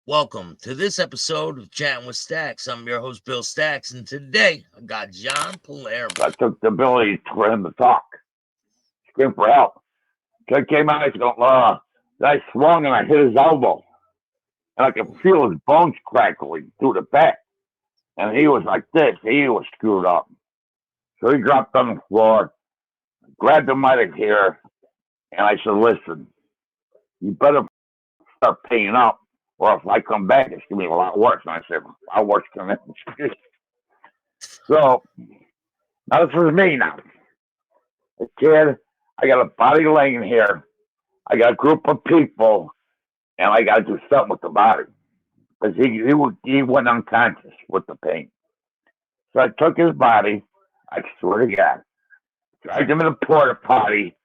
Welcome to this episode of Chatting with Stacks. I'm your host, Bill Stacks, and today I got John Palermo. I took the ability for him to talk, scream for help. So I came out, I swung and I hit his elbow. And I could feel his bones crackling through the back. And he was like this. He was screwed up. So he dropped on the floor, grabbed the mic here, and I said, listen, you better start paying up, or if I come back, it's going to be a lot worse. And I said, I'll worse than that. So now this is me now. A kid, I got a body laying here. I got a group of people, and I got to do something with the body because he went unconscious with the pain. So I took his body. I swear to God, dragged him in the porta potty.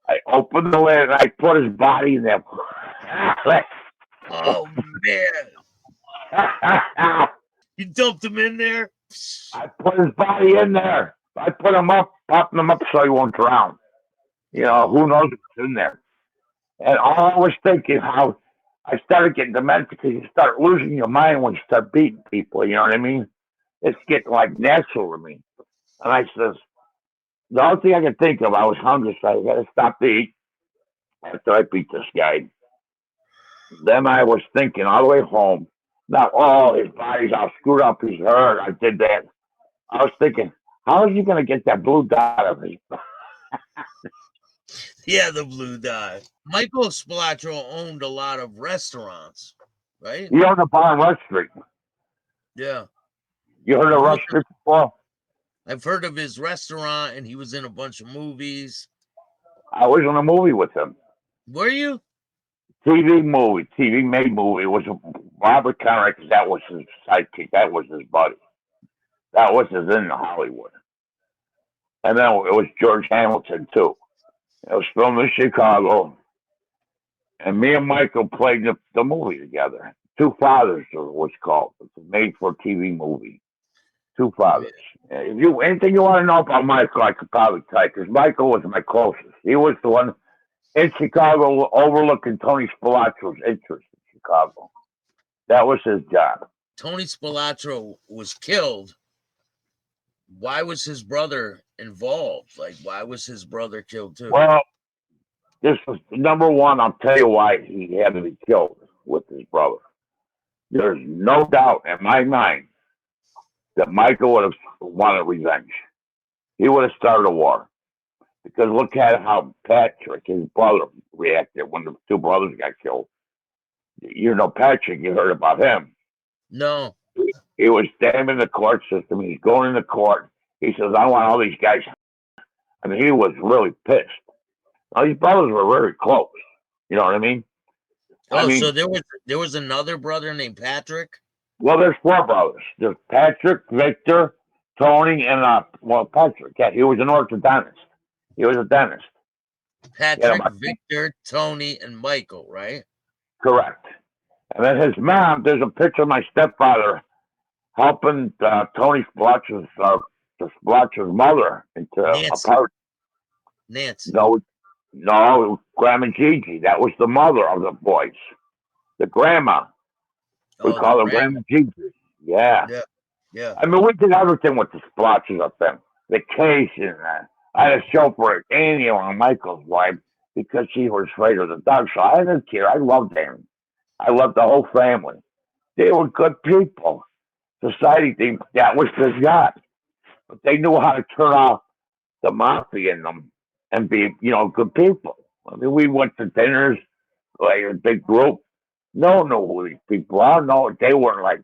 I opened the lid and I put his body in there. Oh, man. You dumped him in there? I put his body in there. I put him up, popping him up so he won't drown. You know, who knows what's in there. And all I was thinking how I started getting dementia because you start losing your mind when you start beating people. You know what I mean? It's getting like natural to me. And I says, the only thing I could think of, I was hungry, so I got to stop to eat after I beat this guy. Then I was thinking all the way home, not, oh, his body's all screwed up, he's hurt, I did that. I was thinking, how is he going to get that blue dot of his? Yeah, the blue dye. Michael Spilotro owned a lot of restaurants, right? He owned a bar on Rush Street. Yeah. You heard of Rush Street before? I've heard of his restaurant, and he was in a bunch of movies. I was in a movie with him. Were you? TV made movie. It was Robert Conrad, because that was his sidekick. That was his buddy. That was his in Hollywood. And then it was George Hamilton, too. It was filmed in Chicago. And me and Michael played the movie together. Two Fathers was called. It's a made-for-TV movie. Two Fathers. If you anything you want to know about Michael, I could probably tell you, because Michael was my closest. He was the one in Chicago overlooking Tony Spilotro's interest in Chicago. That was his job. Tony Spilotro was killed. Why was his brother involved? Like, why was his brother killed too? Well, this was number one. I'll tell you why he had to be killed with his brother. There's no doubt in my mind that Michael would have wanted revenge. He would have started a war. Because look at how Patrick, his brother, reacted when the two brothers got killed. You know, Patrick, you heard about him. No. He was damn in the court system. He's going into court. He says, I want all these guys. I mean, he was really pissed. Now, these brothers were very close. You know what I mean? Oh, so there was another brother named Patrick? Well, there's four brothers. There's Patrick, Victor, Tony, and Patrick. Yeah, he was an orthodontist. He was a dentist. Patrick, Victor, Tony, and Michael, right? Correct. And then his mom, there's a picture of my stepfather helping Tony Spilotro's mother into a party. Nancy. No, Grandma Gigi. That was the mother of the boys. The grandma. We call her Grandma Gigi. Yeah. Yeah. I mean, we did everything with the Spilotros up there. Vacation. I had a show for Annie on Michael's wife because she was afraid of the dog. So I didn't care. I loved Annie. I loved the whole family. They were good people. Society, that was their job. But they knew how to turn off the mafia in them and be, good people. I mean, we went to dinners, like a big group. No one knew who these people are. No, they weren't like,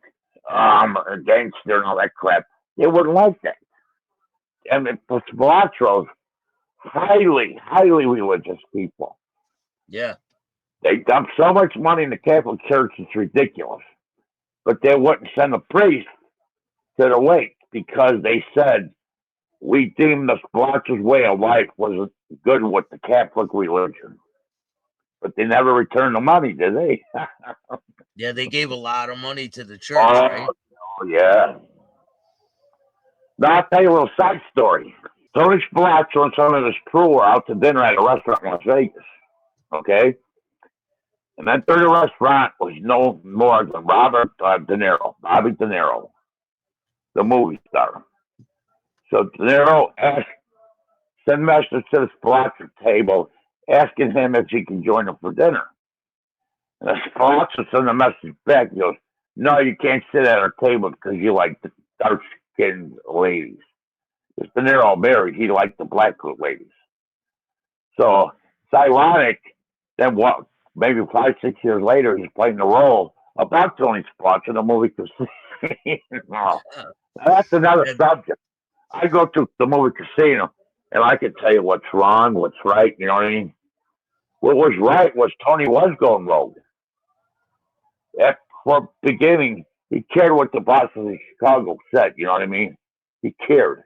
a gangster and all that crap. They weren't like that. And the Spilotros, highly, highly religious people. Yeah. They dumped so much money in the Catholic Church, it's ridiculous. But they wouldn't send a priest to the wake because they said, we deemed the Spilotro's way of life was good with the Catholic religion. But they never returned the money, did they? Yeah, they gave a lot of money to the church, right? Oh, yeah. Now, I'll tell you a little side story. Tony Spilotro and some of his crew were out to dinner at a restaurant in Las Vegas. Okay? And that third restaurant was no more than Robert De Niro, Bobby De Niro, the movie star. So De Niro asked, sent a message to the Spilotro table asking him if he can join him for dinner. And the Spilotro sent a message back. He goes, no, you can't sit at our table because you like the dark-skinned ladies. Because De Niro married, he liked the black ladies. So it's ironic that what maybe 5, 6 years later he's playing the role about Tony Spilotro in the movie Casino. Huh. That's another And subject. I go to the movie Casino and I can tell you what's wrong, what's right. You know what I mean? What was right was Tony was going rogue. At the beginning, he cared what the bosses in Chicago said. You know what I mean? He cared.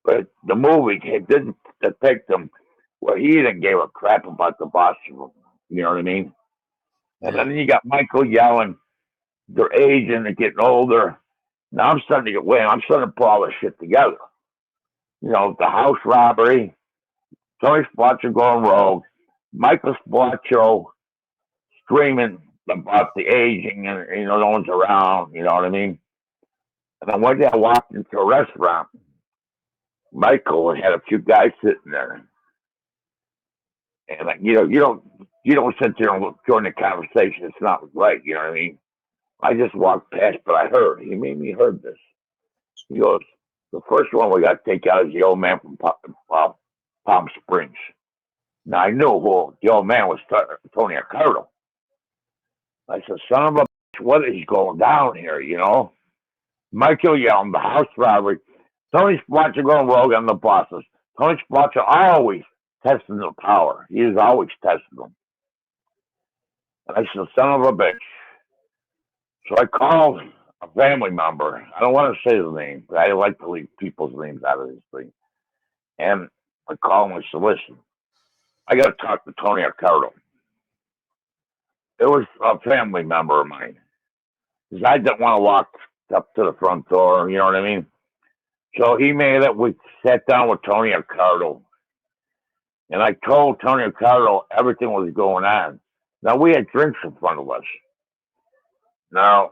But the movie it didn't depict him where he didn't give a crap about the boss. You know what I mean? And yeah, then you got Michael yelling, they're aging, they're getting older. Now I'm starting to get way. I'm starting to put all this shit together. You know, the house robbery, Tony Spilotro going rogue, Michael Spilotro screaming about the aging and no one's around. You know what I mean? And then one day I walked into a restaurant. Michael had a few guys sitting there, and like, you don't sit there and join the conversation. It's not right. You know what I mean? I just walked past, but I heard. He made me heard this. He goes, the first one we got to take out is the old man from Palm Springs. Now I knew who the old man was, Tony Accardo. I said, son of a bitch, what is going down here? Michael yelling, the house robbery. Tony Spilotro going rogue on the bosses. Tony Spilotro always testing the power. He is always testing them. And I said, son of a bitch. So I called a family member. I don't want to say the name, but I like to leave people's names out of this thing. And I called him and said, listen, I got to talk to Tony Accardo. It was a family member of mine. Because I didn't want to walk up to the front door, you know what I mean? So he made it. We sat down with Tony Accardo. And I told Tony Accardo everything was going on. Now, we had drinks in front of us. Now,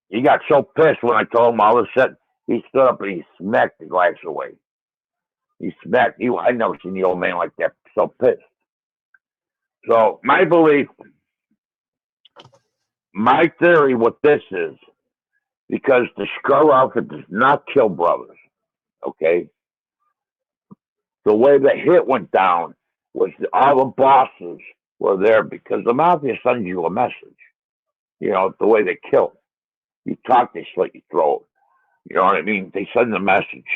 he got so pissed when I told him all this shit, he stood up and he smacked the glass away. He smacked. I never seen the old man like that, so pissed. So my belief, my theory, what this is, because the Skull outfit does not kill brothers. Okay, the way the hit went down was all the bosses were there because the mafia sends you a message. The way they kill. You talk, they slit your throat. You know what I mean? They send a message.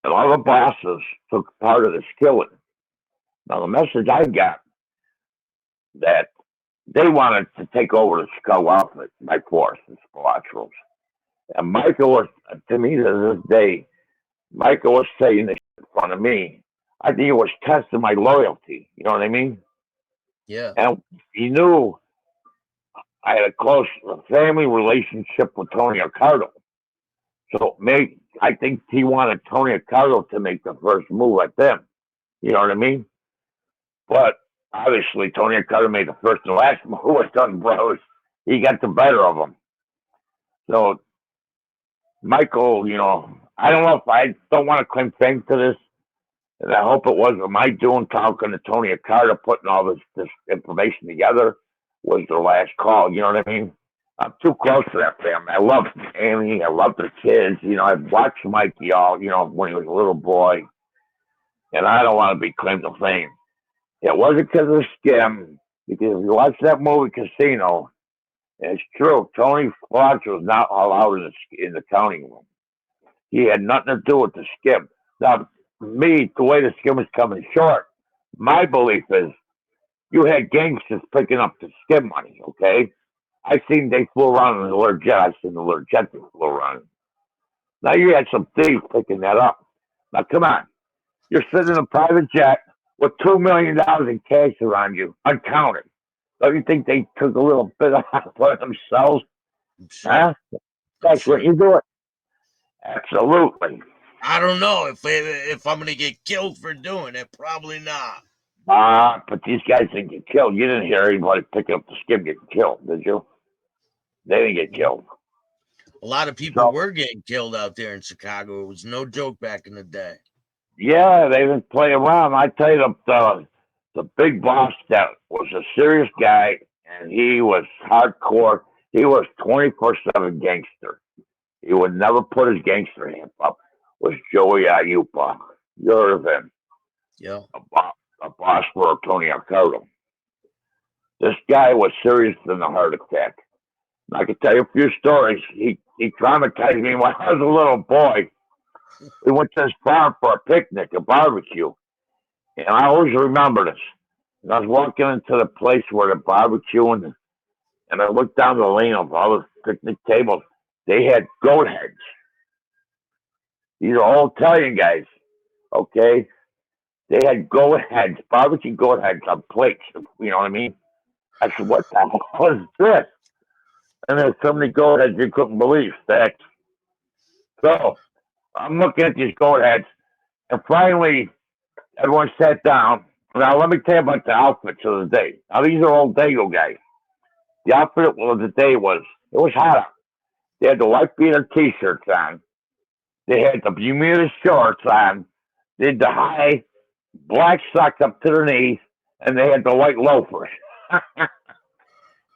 And all the bosses took part of this killing. Now, the message I got that they wanted to take over the Skull outfit by force, the Spilotros. And Michael was, to me, to this day, Michael was saying this in front of me. I think he was testing my loyalty. You know what I mean? yeah. And he knew I had a close family relationship with Tony Accardo. So maybe I think he wanted Tony Accardo to make the first move at them. You know what I mean? But obviously, Tony Accardo made the first and last move with Dunn Bros. He got the better of him. So Michael, I don't know if I don't want to claim fame to this, and I hope it wasn't my doing talking to Tony Accardo, putting all this information together was their last call. You know what I mean? I'm too close to that family. I love Annie. I love the kids. I've watched Mikey when he was a little boy, and I don't want to be claimed to fame. It wasn't because of skim, because if you watch that movie Casino, and it's true, Tony Spilotro was not allowed in the counting room. He had nothing to do with the skim. Now, me, the way the skim is coming short, my belief is you had gangsters picking up the skim money, okay? I seen they flew around in the Learjet. I seen the Learjet they flew around. Now you had some thieves picking that up. Now come on, you're sitting in a private jet with $2 million in cash around you, uncounted. Don't you think they took a little bit off for themselves? I'm sure. Huh? I'm That's what sure. you do it. Absolutely. I don't know if I'm gonna get killed for doing it. Probably not. But these guys didn't get killed. You didn't hear anybody picking up the skim getting killed, did you? They didn't get killed. A lot of people So were getting killed out there in Chicago. It was no joke back in the day. yeah, they didn't play around. I tell you, the big boss that was a serious guy, and he was hardcore. He was 24/7 gangster. He would never put his gangster hand up. Was Joey Ayupa? You heard of him? Yeah. A boss for Tony Accardo. This guy was serious than a heart attack. I can tell you a few stories. He traumatized me when I was a little boy. We went to his farm for a picnic, a barbecue, and I always remember this. And I was walking into the place where the barbecue and I looked down the lane of all the picnic tables. They had goat heads. These are all Italian guys, okay? They had goat heads, barbecue goat heads on plates. You know what I mean? I said, "What the hell is this?" And there's so many goat heads you couldn't believe, stacked. So I'm looking at these goat heads, and finally everyone sat down. Now let me tell you about the outfits of the day. Now these are all Dago guys. The outfit of the day was it was hot out. They had the white beater t-shirts on. They had the Bermuda shorts on. They had the high black socks up to their knees, and they had the white loafers.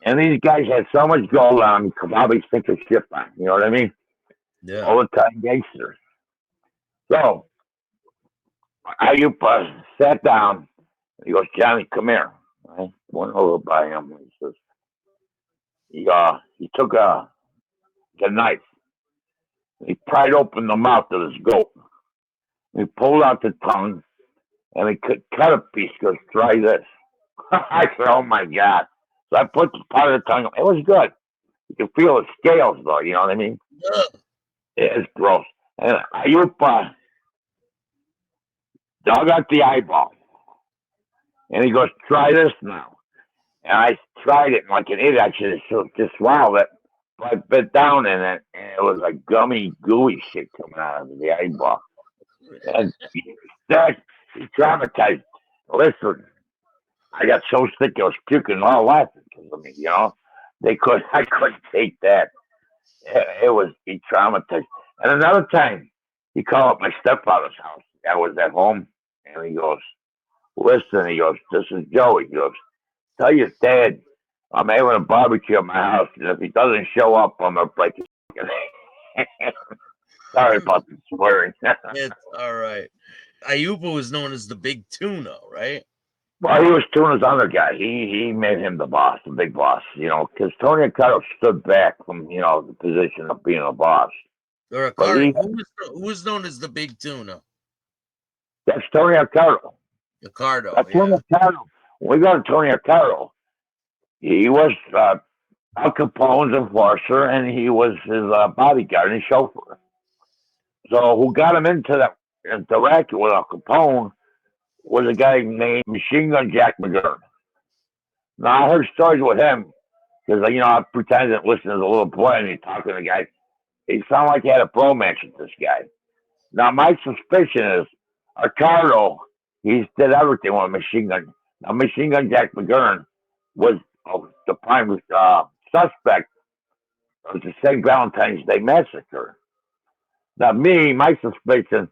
And these guys had so much gold on them, you could probably sink a ship on. You know what I mean? Yeah. All the time gangsters. So Ayup sat down. He goes, "Johnny, come here." I went over by him. He says, he took the knife. He pried open the mouth of his goat. He pulled out the tongue, and he cut a piece. He goes, "Try this." I said, "Oh my God." So I put the part of the tongue. It was good. You can feel the scales, though. You know what I mean? Ugh. It's gross. And Ayup dug out the eyeball, and he goes, "Try this now." And I tried it like an idiot. I should have just swallowed it. But I bit down in it, and it was like gummy, gooey shit coming out of the eyeball. And that he traumatized. Listen, I got so sick I was puking all laughing because of me. You know, I couldn't take that. It was he traumatized. And another time, he called up my stepfather's house. I was at home, and he goes, "Listen," he goes, "this is Joey." He goes, "Tell your dad I'm having a barbecue at my house, and if he doesn't show up, I'm gonna break his fucking head." Sorry about the swearing. It's all right. Ayuba was known as the Big Tuna, right? Well, he was Tuna's other guy. He made him the boss, the big boss. You know, because Tony Accardo stood back from the position of being a boss. Or a But car. Who was known as the Big Tuna? that's Tony Accardo. Ricardo. That's Tony Yeah. Accardo. When we got to Tony Accardo, he was Al Capone's enforcer, and he was his bodyguard and chauffeur. So who got him into racket with Al Capone was a guy named Machine Gun Jack McGurn. Now I heard stories with him because I pretended to listen to the little boy and he talking to the guy. He sounded like he had a bromance with this guy. Now my suspicion is Ricardo. He did everything with Machine Gun. Now Machine Gun Jack McGurn was the prime suspect of the St. Valentine's Day massacre. Now my suspicion,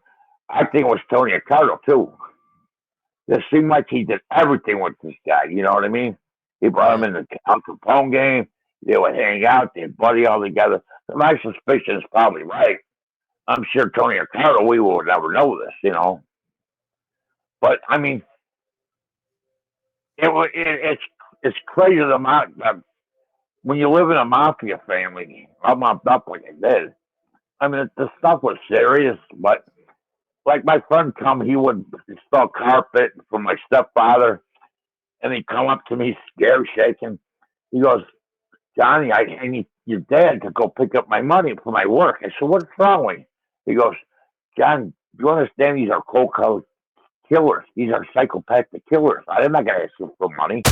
I think it was Tony Ricardo too. It seemed like he did everything with this guy. You know what I mean? He brought him Yeah. in the Al Capone game. They would hang out. They'd buddy all together. So my suspicion is probably right. I'm sure Tony Ricardo, we will never know this. But I mean, it's crazy the amount. When you live in a mafia family, I'm up like I did. I mean, the stuff was serious, but like my friend he would install carpet for my stepfather, and he'd come up to me scared, shaking. He goes, "Johnny, I need your dad to go pick up my money for my work." I said, "What's wrong with you?" He goes, "John, you understand these are cold-cold killers. These are psychopathic killers. I'm not going to ask you for money."